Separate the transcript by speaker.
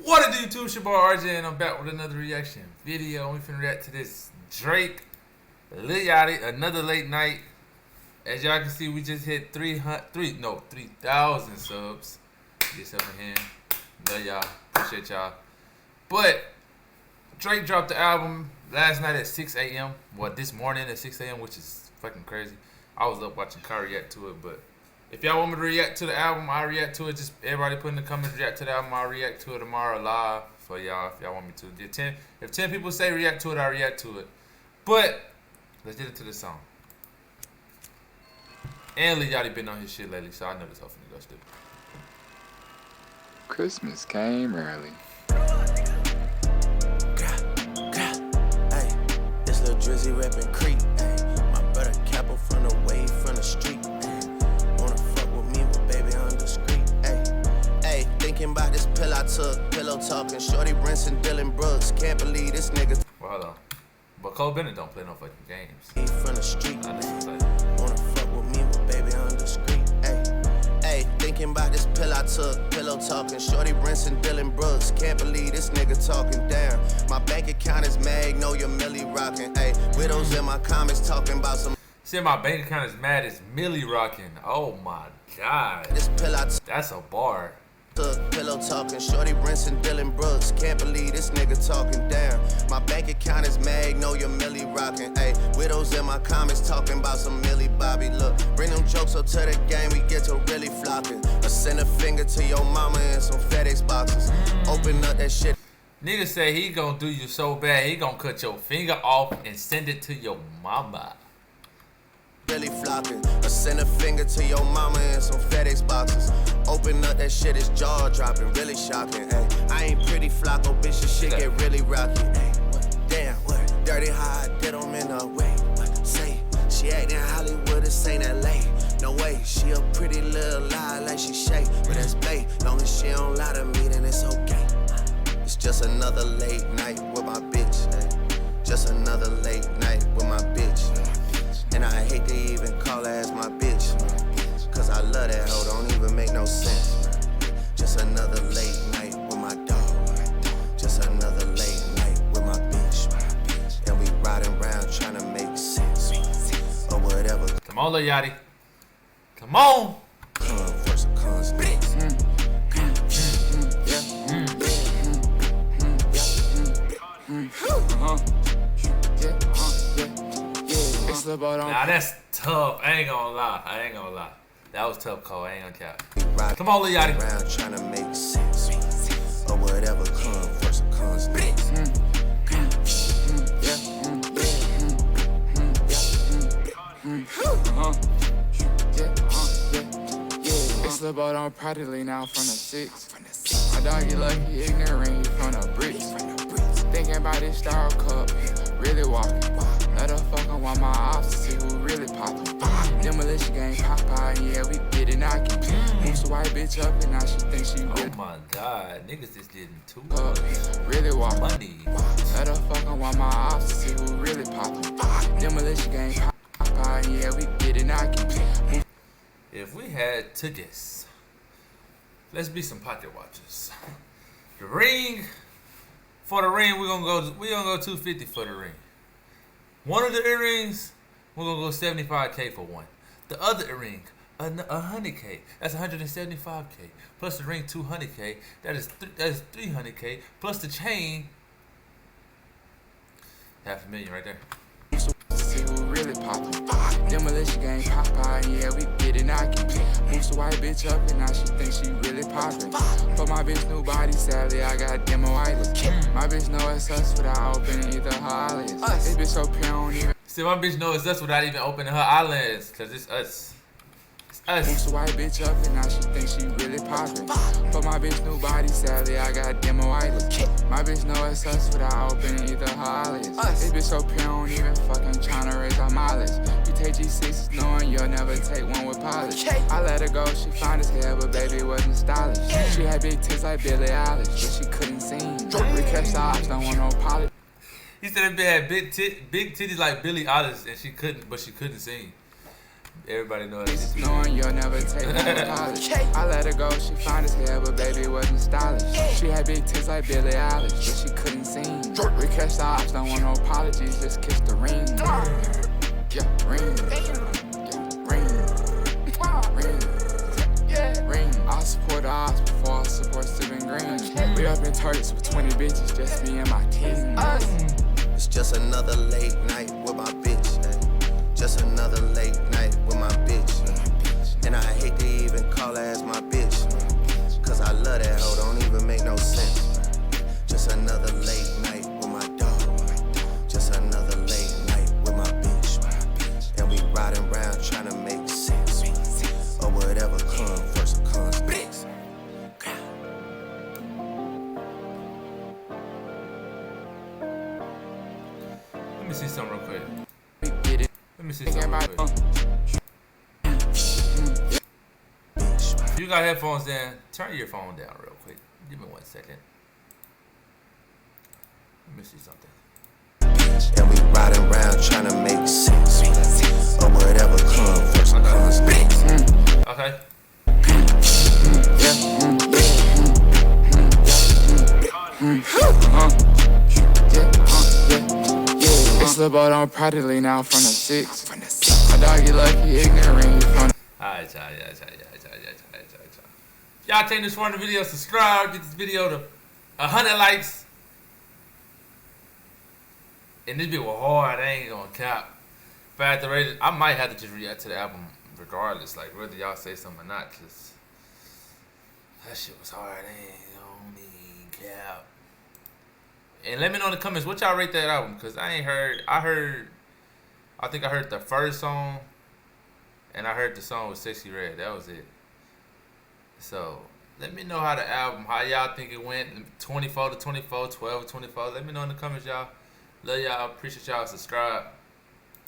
Speaker 1: What it do, YouTube? It's your boy RJ, and I'm back with another reaction video. We finna react to this Drake, Lil Yachty, another late night. As y'all can see, we just hit 3,000 subs. Get up in here. Love y'all. Appreciate y'all. But Drake dropped the album last night at 6 a.m. Well, this morning at 6 a.m., which is fucking crazy. I was up watching Kai react to it, but if y'all want me to react to the album, I'll react to it. Just everybody put in the comments, react to the album. I'll react to it tomorrow live for y'all if y'all want me to. If 10 people say react to it, I'll react to it. But let's get into the song. And Lil Yachty been on his shit lately, so I know this whole finna go stupid.
Speaker 2: Christmas came early.
Speaker 3: Hey, this little Drizzy reppin' Creek. My brother Capo from the way from the street. Wanna fuck with me, but baby I'm discreet. Hey, thinking about this pill I took, pillow talking, shorty rinsing Dylan Brooks. Can't believe this nigga.
Speaker 1: Well, hold on. But Bennett don't play no fucking games.
Speaker 3: From the street. Wanna fuck with me, but baby I'm discreet. Hey, thinking about this pill I took, pillow talking, shorty rinsing Dylan Brooks. Can't believe this nigga talking down. My bank account is mad, know you're Millie rocking. Hey, widows in my comments talking about some.
Speaker 1: See, my bank account is mad as Millie rocking. Oh my god.
Speaker 3: This pill I took.
Speaker 1: That's a bar.
Speaker 3: Pillow talking, shorty rinsing Dylan Brooks. Can't believe this nigga talking down. My bank account is mad, know you're Millie rocking. Hey, widows in my comments talking about some Millie Bobby. Look, bring them jokes up to the game, we get to really flocking. I send a finger to your mama and some FedEx boxes. Open up that shit.
Speaker 1: Nigga say he gonna do you so bad, he gonna cut your finger off and send it to your mama.
Speaker 3: Really flocking. I send a finger to your mama and some FedEx boxes. Open up that shit, it's jaw dropping, really shocking. Ay, I ain't pretty flocko, bitch, this shit get really rocky. Ay, damn, what? Dirty how I did them in a way. Say, she acting Hollywood, this ain't LA. No way, she a pretty little lie like she shake. But that's bae, long as she don't lie to me, then it's okay. It's just another late night with my bitch. Ay. Just another late night with my bitch. And I hate to even call her as my bitch, cause I love that hoe, don't even make no sense. Just another late night with my dog. Just another late night with my bitch. And we riding around trying to make sense. Or whatever.
Speaker 1: Come on, Lil Yachty. Come on!
Speaker 3: For some cons.
Speaker 1: Nah, that's tough. I ain't gonna lie. That was tough, Cole. I ain't gonna cap. Come on, Lil Yachty.
Speaker 3: Around trying to make sense. Or whatever, come for some cons.
Speaker 2: It's the boat on proudly now from the 6. My dog, you lucky, ignorant, you from the bricks. Thinking about this star cup, really walking. Let her fuckin' want my ops to see who really poppin'. Demolition gang Popeye, yeah, we get it knockin'. Moves the white bitch up and now she thinks she really.
Speaker 1: Oh my god, niggas is getting too
Speaker 2: really walk
Speaker 1: money.
Speaker 2: Let her fucking want my ops to see who really poppin'. Demolition gang Popeye, yeah, we get it knockin'.
Speaker 1: If we had to guess, let's be some pocket watchers. The ring, for the ring, we're gonna go 250 for the ring. One of the earrings, we're gonna go 75K for one. The other earring, 100K. That's 175K. Plus the ring, 200K. That is 300K. Plus the chain, $500,000 right there.
Speaker 2: See who really poppin'. Demolition gang Popeye, yeah, we get it knockin'. Moves the white bitch up and now she thinks she really poppin'. For my bitch new body, sadly, I got demo eyelids. My bitch know it's us without opening either her eyelids. This bitch so pure, I don't even.
Speaker 1: See, my bitch knows it's us without even opening her eyelids, cause it's us.
Speaker 2: Moves the white bitch up and now she thinks she really poppin'. For my bitch new body, sadly, I got demo eyelids. My bitch know it's us without opening either her eyelids. This bitch so pure, I don't even fucking tryna raise our mileage. You take G6s knowing you'll never take one with polish. I let her go, she fine as hell, but baby it wasn't stylish. She had big tits like Billie Eilish, but she couldn't sing. We catch the ops, don't want no polish.
Speaker 1: He said that bitch had big titties like Billie Eilish, and she couldn't sing. Everybody knows
Speaker 2: Jesus knowing you'll never take one with college. I let her go, she fine as hell, but baby wasn't stylish. She She had big tits like Billie Eilish, but she couldn't sing. We catch the ops, don't want no apologies, just kiss the ring. Yeah, ring. Yeah, ring. I support the ops before I support Steven Green. We up in Turks with 20 bitches, just me and my team.
Speaker 3: It's just another late night with my bitch. Ay. Just another late night with my bitch. And I hate to even call her as my bitch. Cause I love that hoe, don't even make no sense. Just another late night with my dog. Just another late night with my bitch. And we riding around trying to make sense. Or whatever comes first comes next.
Speaker 1: Let me see something real quick.
Speaker 2: We get it.
Speaker 1: Let me see something real quick. If you got headphones in, turn your phone down real quick. Give me 1 second. Let me see something.
Speaker 3: And we riding around trying to make sense. Or whatever comes first comes next.
Speaker 1: Okay.
Speaker 2: This little boy don't practically now from the 6. My dog, you lucky, ignorant, you from
Speaker 1: Alright, y'all. Y'all take this far in the video, subscribe, get this video to 100 likes. And this video was hard, I ain't gonna cap. If I had to rate it, I might have to just react to the album regardless, like whether y'all say something or not, cause that shit was hard, I ain't gonna cap. And let me know in the comments what y'all rate that album, cause I think I heard the first song, and I heard the song with Sexy Red, that was it. So, let me know how the album, how y'all think it went, 24 to 24, 12 to 24, let me know in the comments, y'all. Love y'all, appreciate y'all, subscribe.